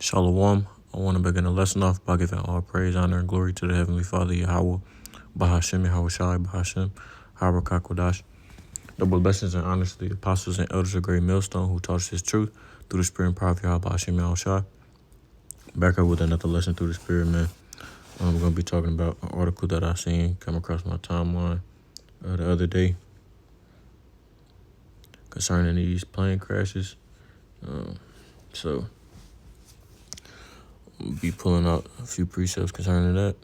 Shalom. I want to begin the lesson off by giving all praise, honor, and glory to the Heavenly Father, Yahweh, Bahashem, Yahweh Shai, Bahashem, Harakakodash. Double blessings and honors to the apostles and elders of Great Millstone who taught us His truth through the Spirit and power of Yahweh, Bahashem, Yahweh Shai. Back up with another lesson through the Spirit, man. I'm going to be talking about an article that I seen come across my timeline the other day concerning these plane crashes. So I'm be pulling out a few precepts concerning that.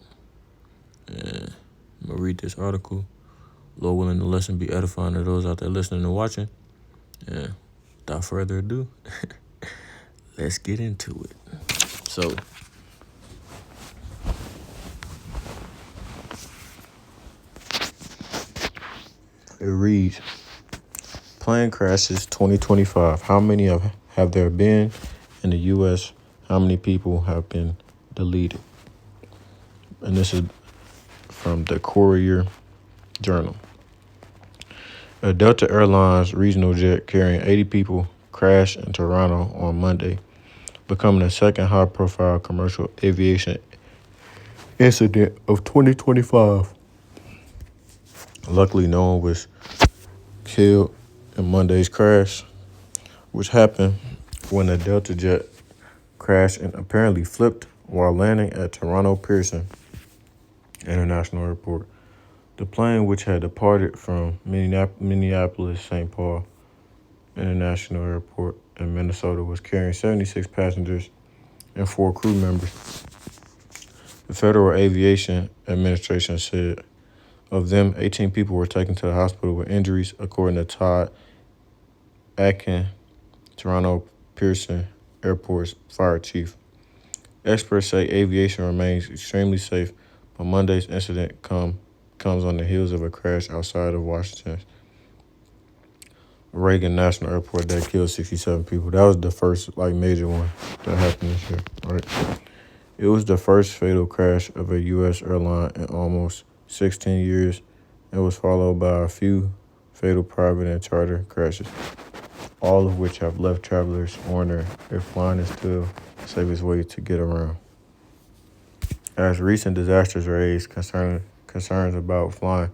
And I'm going to read this article. Lord willing, the lesson be edifying to those out there listening and watching. And without further ado, let's get into it. So, it reads, plane crashes 2025. How many have there been in the U.S.? How many people have been deleted? And this is from the Courier Journal. A Delta Airlines regional jet carrying 80 people crashed in Toronto on Monday, becoming the second high-profile commercial aviation incident of 2025. Luckily, no one was killed in Monday's crash, which happened when a Delta jet crashed and apparently flipped while landing at Toronto Pearson International Airport. The plane, which had departed from Minneapolis-St. Paul International Airport in Minnesota, was carrying 76 passengers and 4 crew members. The Federal Aviation Administration said of them, 18 people were taken to the hospital with injuries, according to Todd Atkin, Toronto Pearson Airport's fire chief. Experts say aviation remains extremely safe, but Monday's incident comes on the heels of a crash outside of Washington's Reagan National Airport that killed 67 people. That was the first major one that happened this year, right? It was the first fatal crash of a U.S. airline in almost 16 years and was followed by a few fatal private and charter crashes, all of which have left travelers wondering if flying is still the safest way to get around. As recent disasters raised concerns about flying,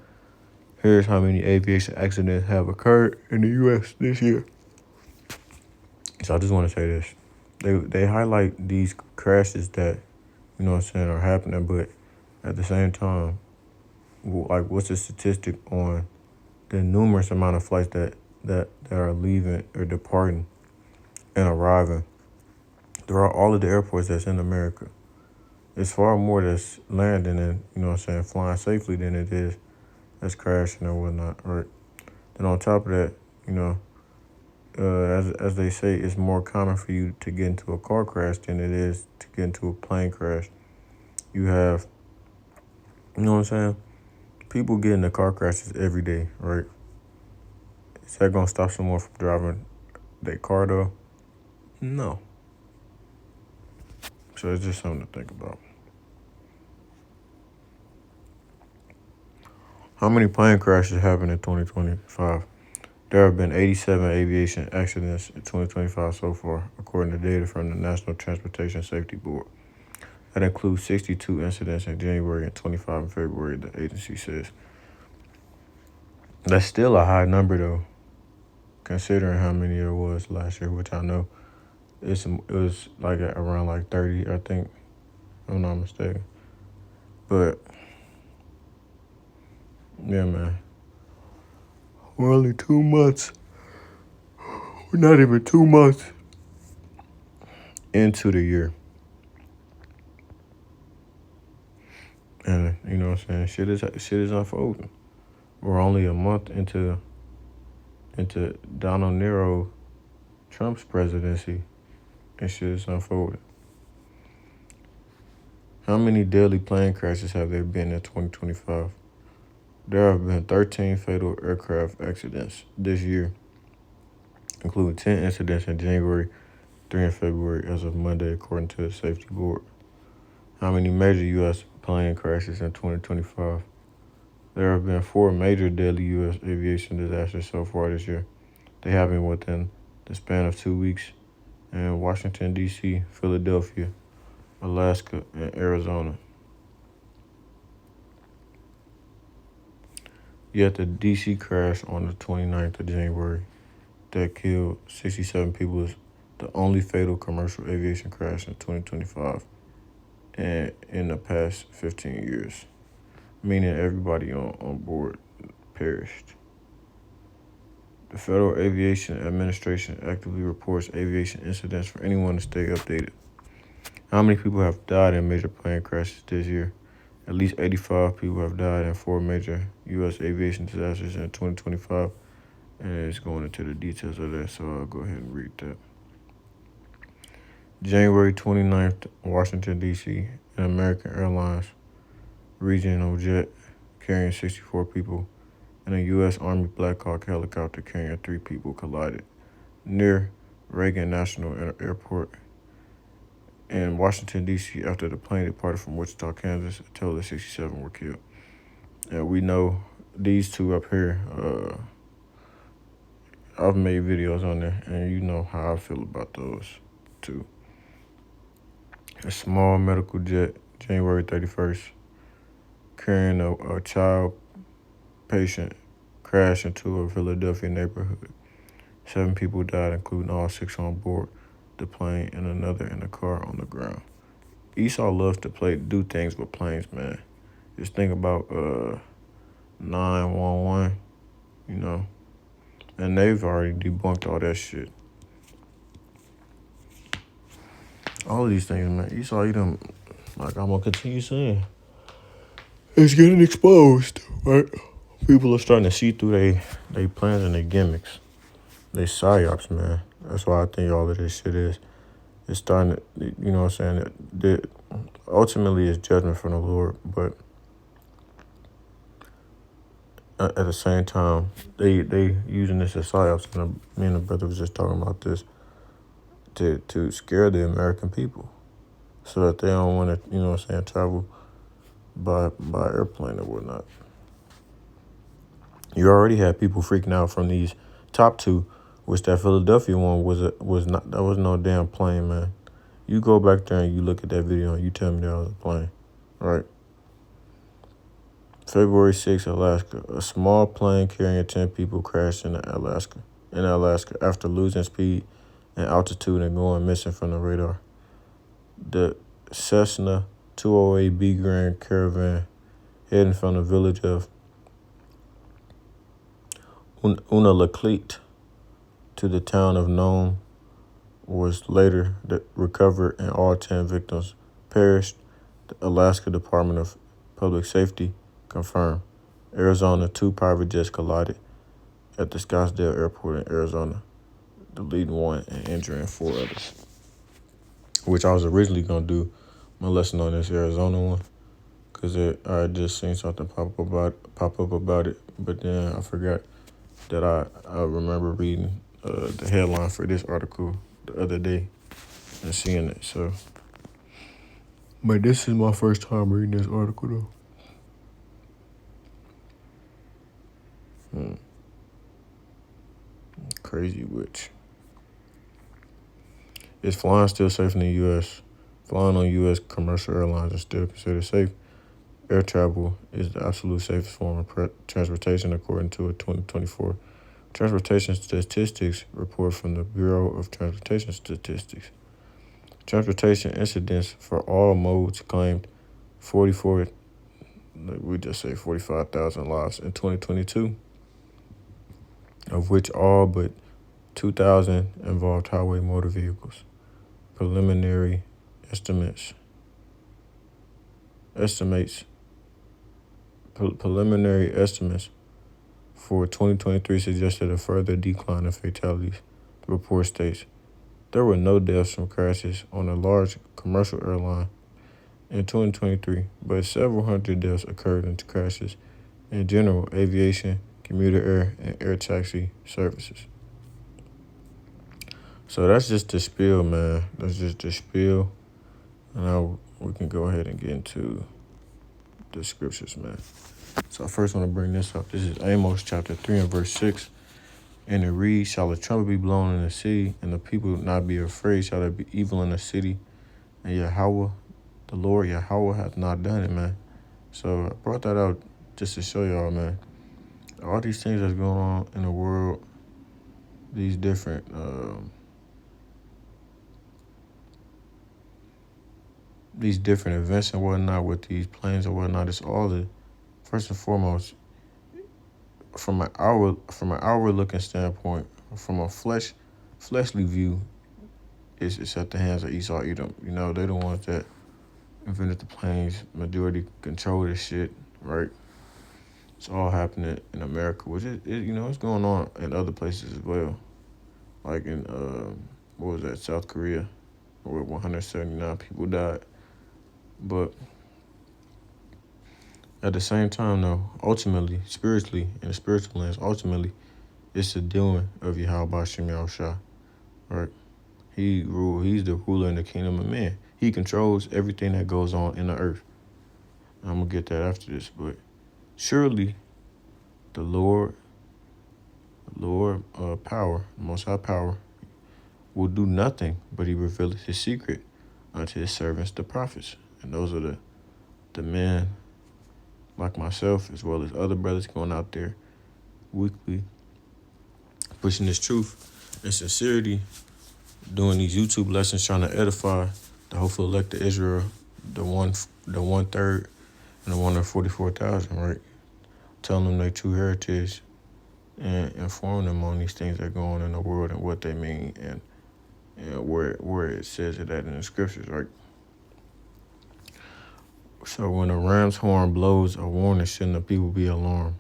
here's how many aviation accidents have occurred in the U.S. this year. So I just want to say this. They highlight these crashes that, are happening, but at the same time, what's the statistic on the numerous amount of flights that are leaving or departing and arriving throughout all of the airports that's in America? It's far more that's landing and, flying safely than it is that's crashing or whatnot, right? Then on top of that, as they say, it's more common for you to get into a car crash than it is to get into a plane crash. You have, people get into car crashes every day, right? Is that going to stop someone from driving their car, though? No. So it's just something to think about. How many plane crashes happened in 2025? There have been 87 aviation accidents in 2025 so far, according to data from the National Transportation Safety Board. That includes 62 incidents in January and 25 in February, the agency says. That's still a high number, though, considering how many there was last year, which I know it was around 30, I think, if I'm not mistaken. But, yeah, man. We're only 2 months. We're not even 2 months into the year. And, shit is unfolding. We're only a month into Donald Nero Trump's presidency, and shit is unfolding. How many deadly plane crashes have there been in 2025? There have been 13 fatal aircraft accidents this year, including 10 incidents in January, 3 in February as of Monday, according to the safety board. How many major U.S. plane crashes in 2025? There have been 4 major deadly U.S. aviation disasters so far this year. They happened within the span of 2 weeks in Washington, D.C., Philadelphia, Alaska, and Arizona. Yet the D.C. crash on the 29th of January that killed 67 people is the only fatal commercial aviation crash in 2025 and in the past 15 years, meaning everybody on board perished. The Federal Aviation Administration actively reports aviation incidents for anyone to stay updated. How many people have died in major plane crashes this year? At least 85 people have died in 4 major U.S. aviation disasters in 2025, and it's going into the details of that, so I'll go ahead and read that. January 29th, Washington, D.C., an American Airlines regional jet carrying 64 people and a U.S. Army Black Hawk helicopter carrying 3 people collided near Reagan National Airport in Washington, D.C. after the plane departed from Wichita, Kansas. A total of 67 were killed. And we know these two up here, I've made videos on there, and you know how I feel about those two. A small medical jet, January 31st, carrying a child patient, crashed into a Philadelphia neighborhood. 7 people died, including all 6 on board the plane and another in the car on the ground. Esau loves to do things with planes, man. Just think about 911, you know, and they've already debunked all that shit. All of these things, man. Esau, like I'm gonna continue saying, it's getting exposed, right? People are starting to see through they plans and their gimmicks. They PSYOPs, man. That's why I think all of this shit is. It's starting to, you know what I'm saying? Ultimately, it's judgment from the Lord, but at the same time, they using this as PSYOPs. And me and the brother was just talking about this to scare the American people so that they don't want to, you know what I'm saying, travel by airplane or whatnot. You already had people freaking out from these top 2, which that Philadelphia one was not. That was no damn plane, man. You go back there and you look at that video and you tell me that was a plane, right? February 6th, Alaska. A small plane carrying 10 people crashed in Alaska after losing speed and altitude and going missing from the radar. The Cessna 208B Grand Caravan heading from the village of Unalakleet to the town of Nome was later recovered and all 10 victims perished. The Alaska Department of Public Safety confirmed. Arizona, 2 private jets collided at the Scottsdale Airport in Arizona, deleting 1 and injuring 4 others. Which I was originally going to do my lesson on this Arizona one, because I just seen something pop up about it, but then I forgot that I remember reading the headline for this article the other day and seeing it. So, but this is my first time reading this article though. Crazy witch. Is flying still safe in the U.S.? Flying on U.S. commercial airlines is still considered safe. Air travel is the absolute safest form of transportation, according to a 2024 Transportation Statistics report from the Bureau of Transportation Statistics. Transportation incidents for all modes claimed 45,000 lives in 2022, of which all but 2,000 involved highway motor vehicles. Preliminary estimates for 2023 suggested a further decline in fatalities. The report states there were no deaths from crashes on a large commercial airline in 2023, but several hundred deaths occurred in crashes in general aviation, commuter air, and air taxi services. So that's just the spiel, man. That's just the spiel. And now we can go ahead and get into the scriptures, man. So I first want to bring this up. This is Amos chapter 3 and verse 6. And it reads, shall a trumpet be blown in the city, and the people not be afraid? Shall there be evil in the city? And Yahweh, the Lord Yahweh, hath not done it, man. So I brought that out just to show y'all, man. All these things that's going on in the world, these different events and whatnot with these planes and whatnot, it's all the first and foremost from an outward looking standpoint, from a fleshly view, it's at the hands of Esau Edom. You know, they the ones that invented the planes, majority control this shit, right? It's all happening in America, which it's going on in other places as well. Like in what was that, South Korea, where 179 people died. But at the same time, though, ultimately, spiritually, in the spiritual lens, ultimately, it's the doing of Yahweh Hashem Yahushua, right? He's the ruler in the kingdom of men. He controls everything that goes on in the earth. I'm going to get that after this, but surely the Lord power, Most High power, will do nothing, but he revealeth his secret unto his servants, the prophets. And those are the men like myself, as well as other brothers going out there weekly, pushing this truth and sincerity, doing these YouTube lessons, trying to edify the hopeful elect of Israel, the 1/3 and the 144,000, right? Telling them their true heritage and informing them on these things that go on in the world and what they mean and where it says it at in the scriptures, right? So when a ram's horn blows a warning, shouldn't the people be alarmed?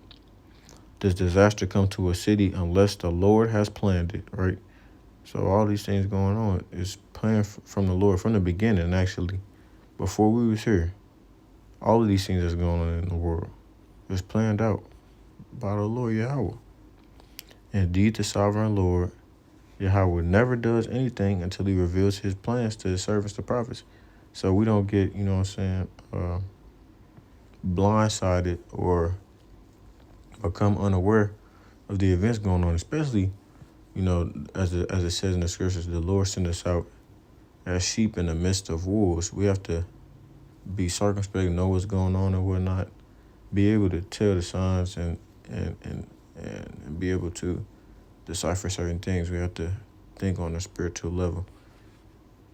Does disaster come to a city unless the Lord has planned it, right? So all these things going on is planned from the Lord from the beginning, actually. Before we was here, all of these things that's going on in the world is planned out by the Lord Yahweh. Indeed, the sovereign Lord Yahweh never does anything until he reveals his plans to his servants, the prophets. So we don't get, blindsided or become unaware of the events going on, especially, as it says in the scriptures, the Lord sent us out as sheep in the midst of wolves. We have to be circumspect, know what's going on and whatnot, be able to tell the signs and be able to decipher certain things. We have to think on a spiritual level.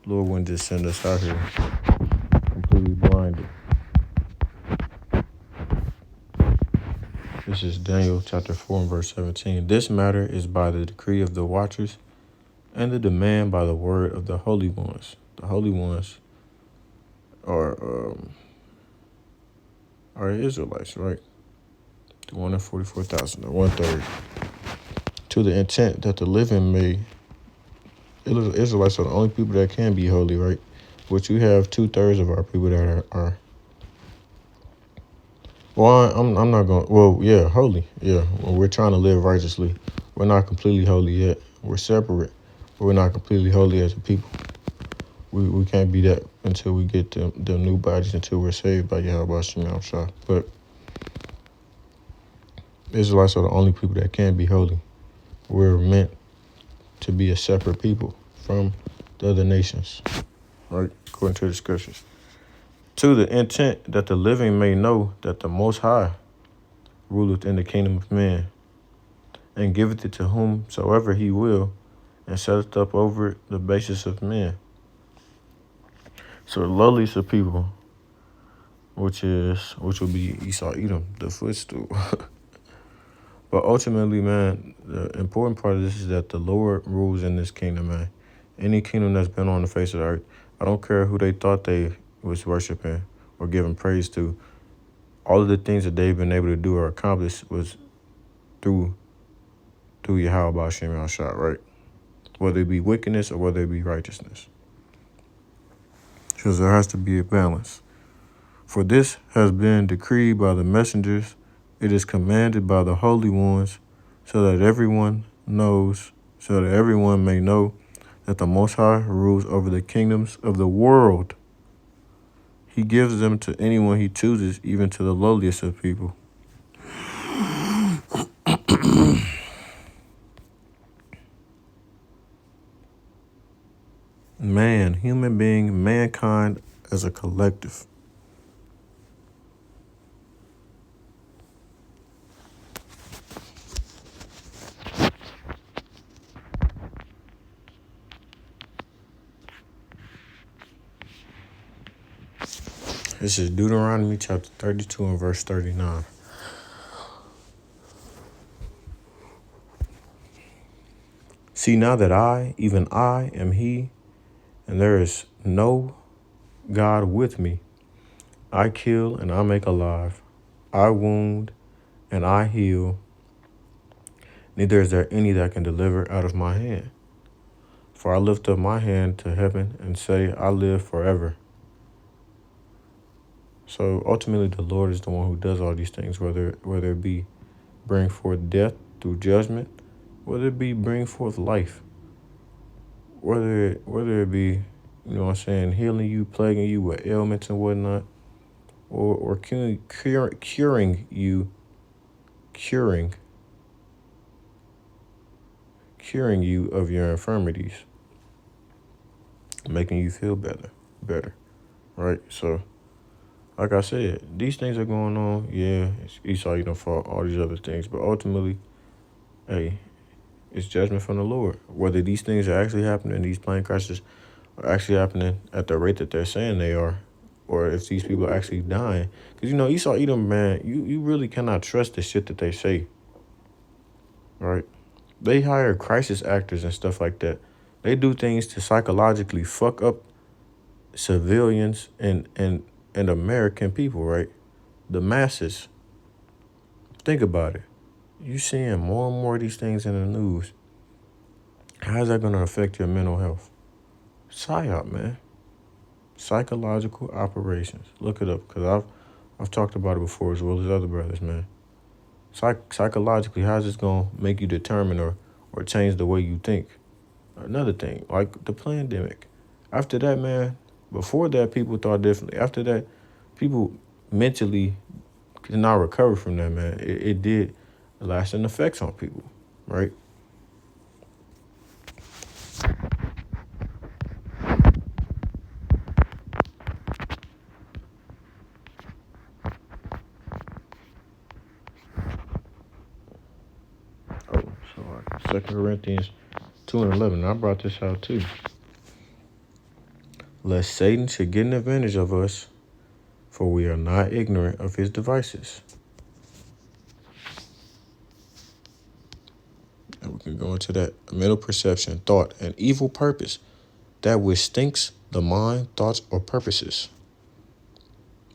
Lord wouldn't just send us out here completely blinded. This is Daniel chapter 4 and verse 17. This matter is by the decree of the watchers and the demand by the word of the holy ones. The holy ones are Israelites, right? The 144,000, the 1/3. To the intent that the living may, Israelites are the only people that can be holy, right? Which you have 2/3 of our people that are well, I'm not going. Well, yeah, holy. Yeah, well, we're trying to live righteously. We're not completely holy yet. We're separate, but we're not completely holy as a people. We can't be that until we get the new bodies, until we're saved by Yahweh Hashem. But Israelites are the only people that can be holy. We're meant to be a separate people from the other nations, right? According to the scriptures. To the intent that the living may know that the Most High ruleth in the kingdom of men, and giveth it to whomsoever he will, and setteth up over the basis of men. So the lowliest of people, which will be Esau Edom, the footstool. But ultimately, man, the important part of this is that the Lord rules in this kingdom, man. Any kingdom that's been on the face of the earth, I don't care who they thought they was worshiping or giving praise to, all of the things that they've been able to do or accomplish was through Yahweh Hashem Yahushua, right? Whether it be wickedness or whether it be righteousness. Because there has to be a balance. For this has been decreed by the messengers, it is commanded by the holy ones, so that everyone may know that the Most High rules over the kingdoms of the world. He gives them to anyone he chooses, even to the lowliest of people. human being, mankind as a collective. This is Deuteronomy chapter 32 and verse 39. See now that I, even I, am he, and there is no God with me. I kill and I make alive. I wound and I heal. Neither is there any that can deliver out of my hand. For I lift up my hand to heaven and say, I live forever. So ultimately, the Lord is the one who does all these things, whether it be bring forth death through judgment, whether it be bring forth life, whether it be, healing you, plaguing you with ailments and whatnot, or curing you of your infirmities, making you feel better, right? So, like I said, these things are going on. Yeah, it's Esau, for all these other things, but ultimately, hey, it's judgment from the Lord. Whether these things are actually happening, these plane crashes are actually happening at the rate that they're saying they are, or if these people are actually dying. Because, Esau, Edom, man, you really cannot trust the shit that they say, right? They hire crisis actors and stuff like that. They do things to psychologically fuck up civilians and American people, right? The masses. Think about it. You seeing more and more of these things in the news. How is that going to affect your mental health? PSYOP, man. Psychological operations. Look it up, because I've talked about it before as well as other brothers, man. Psychologically, how's this going to make you determine or change the way you think? Another thing, like the pandemic. After that, man, before that, people thought differently. After that, people mentally could not recover from that, man. It did lasting effects on people, right? Oh, so 2 Corinthians 2 and 11. I brought this out too. Lest Satan should get an advantage of us, for we are not ignorant of his devices. And we can go into that mental perception, thought, and evil purpose, that which thinks the mind, thoughts, or purposes.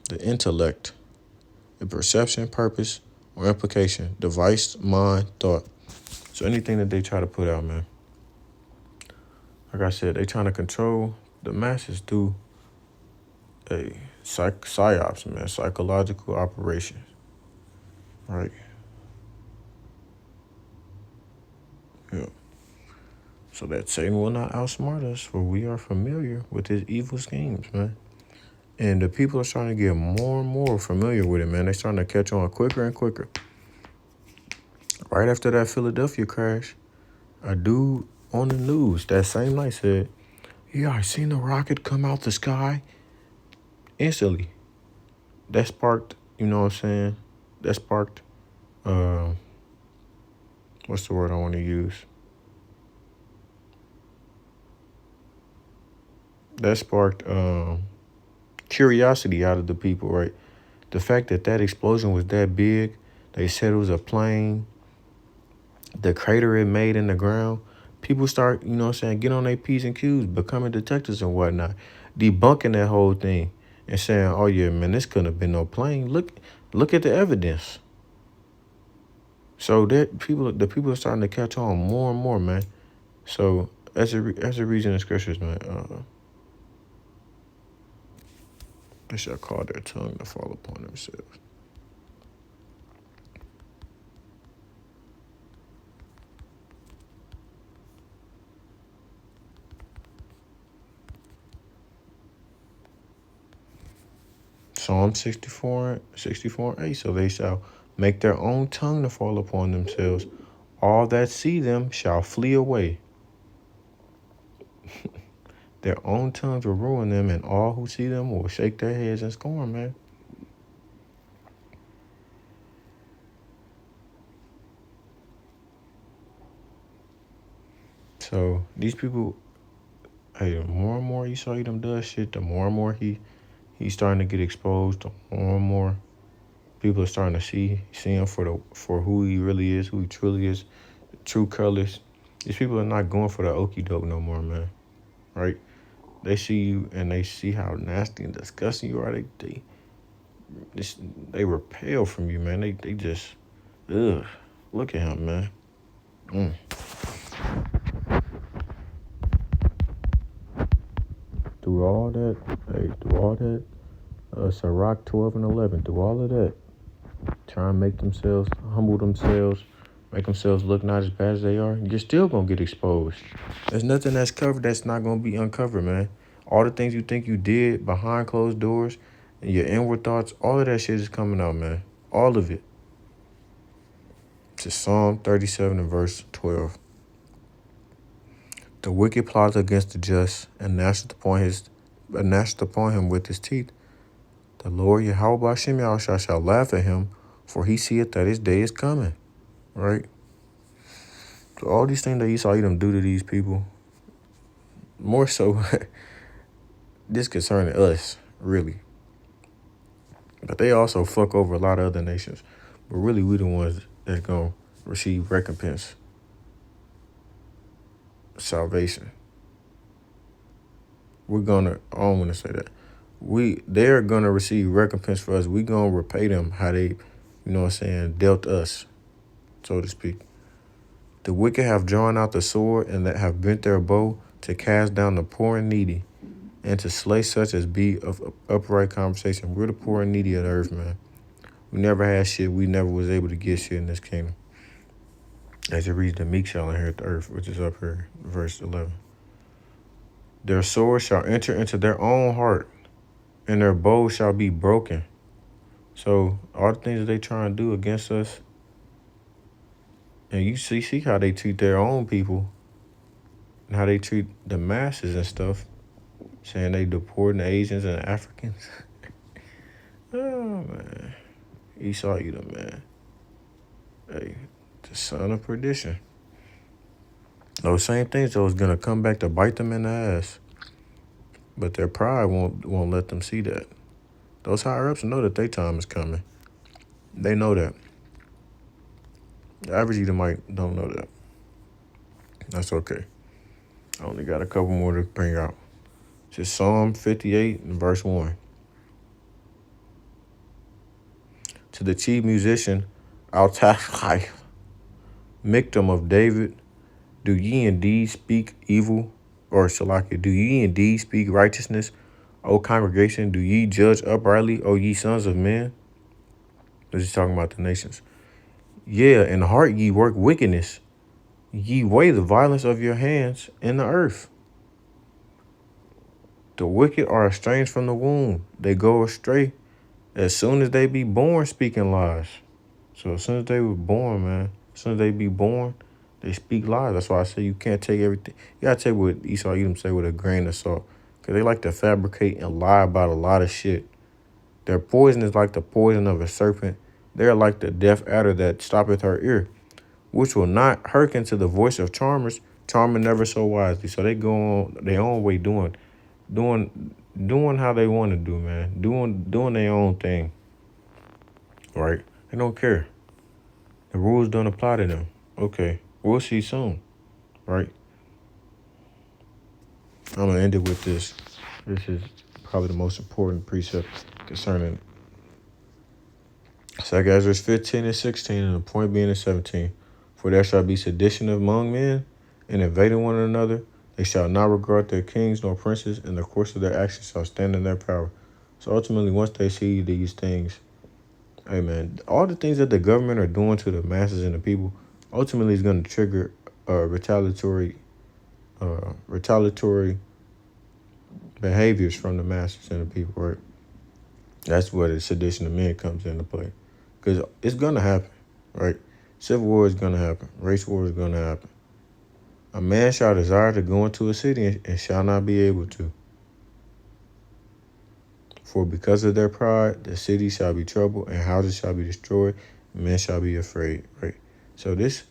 The intellect, the perception, purpose, or implication, device, mind, thought. So anything that they try to put out, man. Like I said, they trying to control the masses through a psyops, man, psychological operations, right? Yeah. So that Satan will not outsmart us, for we are familiar with his evil schemes, man. And the people are starting to get more and more familiar with it, man. They're starting to catch on quicker and quicker. Right after that Philadelphia crash, a dude on the news that same night said, yeah, I seen the rocket come out the sky. Instantly. That sparked, That sparked, what's the word I want to use? That sparked curiosity out of the people, right? The fact that explosion was that big, they said it was a plane, the crater it made in the ground, people start, get on their P's and Q's, becoming detectives and whatnot, debunking that whole thing and saying, oh yeah, man, this couldn't have been no plane. Look at the evidence. So the people are starting to catch on more and more, man. So as a reason in scriptures, man, they shall call their tongue to fall upon themselves. Psalm 64 and 8. So they shall make their own tongue to fall upon themselves. All that see them shall flee away. Their own tongues will ruin them, and all who see them will shake their heads in scorn, man. So these people, hey, the more and more Esau Edom does shit, the more and more he's starting to get exposed. The more and more people are starting to see him for who he really is, who he truly is, the true colors. These people are not going for the okie doke no more, man. Right? They see you and they see how nasty and disgusting you are. They repel from you, man. They just, ugh. Look at him, man. Through all that, Sirach 12 and 11, through all of that, try and make themselves, humble themselves, make themselves look not as bad as they are, you're still going to get exposed. There's nothing that's covered that's not going to be uncovered, man. All the things you think you did behind closed doors and your inward thoughts, all of that shit is coming out, man. All of it. It's Psalm 37 and verse 12. The wicked plots against the just and gnasheth upon him with his teeth. The Lord Yahweh B'Shem Yahushua shall laugh at him, for he seeth that his day is coming. Right? So all these things that Esau Edom do to these people, more so this concerning us, really. But they also fuck over a lot of other nations. But really, we the ones that's going to receive recompense. Salvation. I don't want to say that. They're going to receive recompense for us. We're going to repay them how they, dealt us, so to speak. The wicked have drawn out the sword and that have bent their bow to cast down the poor and needy and to slay such as be of upright conversation. We're the poor and needy of the earth, man. We never had shit. We never was able to get shit in this kingdom. As it reads, the meek shall inherit the earth, which is up here, verse 11. Their sword shall enter into their own heart, and their bow shall be broken. So all the things that they try and do against us, and you see how they treat their own people, and how they treat the masses and stuff, saying they deporting the Asians and the Africans. Oh, man. Esau Edom, man. Hey, the son of perdition. Those same things, though, is going to come back to bite them in the ass. But their pride won't let them see that. Those higher-ups know that their time is coming. They know that. The average Edomite don't know that. That's okay. I only got a couple more to bring out. Just Psalm 58 and verse 1. To the chief musician, Altachai, Mictam of David, do ye indeed speak evil, or Shalaki, do ye indeed speak righteousness, O congregation? Do ye judge uprightly, O ye sons of men? This is talking about the nations. Yeah, in the heart ye work wickedness. Ye weigh the violence of your hands in the earth. The wicked are estranged from the womb. They go astray as soon as they be born, speaking lies. So as soon as they were born, man, as soon as they be born, they speak lies. That's why I say you can't take everything. You got to take what Esau Edom say with a grain of salt. Because they like to fabricate and lie about a lot of shit. Their poison is like the poison of a serpent. They're like the deaf adder that stoppeth her ear, which will not hearken to the voice of charmers, charming never so wisely. So they go on their own way doing how they want to do, man. Doing their own thing. Right? They don't care. The rules don't apply to them. Okay. We'll see soon. Right? I'm going to end it with this. This is probably the most important precept concerning Sagas 15 and 16, and the point being in 17. For there shall be sedition among men, and invading one another. They shall not regard their kings nor princes, and the course of their actions shall stand in their power. So ultimately, once they see these things, hey man, all the things that the government are doing to the masses and the people, ultimately is going to trigger retaliatory behaviors from the masses and the people, right? That's where the sedition of men comes into play. Because it's going to happen, right? Civil war is going to happen. Race war is going to happen. A man shall desire to go into a city and shall not be able to. For because of their pride, the city shall be troubled, and houses shall be destroyed, and men shall be afraid. Right? So these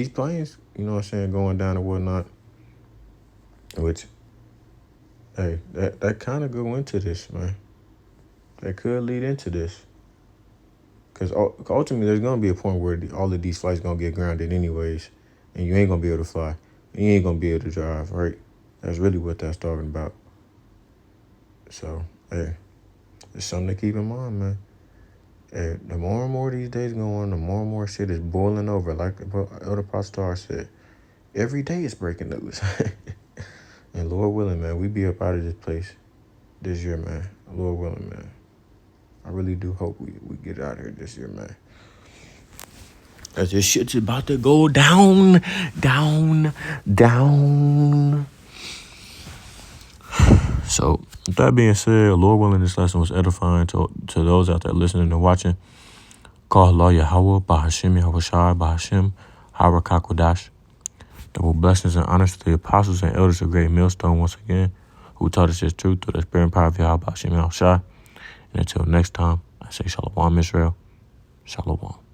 planes, you know what I'm saying, going down and whatnot, which, that kind of go into this, man. That could lead into this. Because ultimately, there's going to be a point where all of these flights going to get grounded anyways, and you ain't going to be able to fly. You ain't going to be able to drive, right? That's really what that's talking about. So, it's something to keep in mind, man. The more and more these days go on, the more and more shit is boiling over. Like Elder Pastor said, every day is breaking news. And Lord willing, man, we be up out of this place this year, man. Lord willing, man. I really do hope we get out of here this year, man. As this shit's about to go down. So, with that being said, Lord willing, this lesson was edifying to those out there listening and watching. Call Allah Yahweh, Bahashim, Yahweh Shai, Bahashim, Harakakodash. Double blessings and honors to the apostles and elders of Great Millstone once again, who taught us this truth through the spirit and power of Yahweh, Bahashim, Yahweh Shai. And until next time, I say Shalom, Israel. Shalom.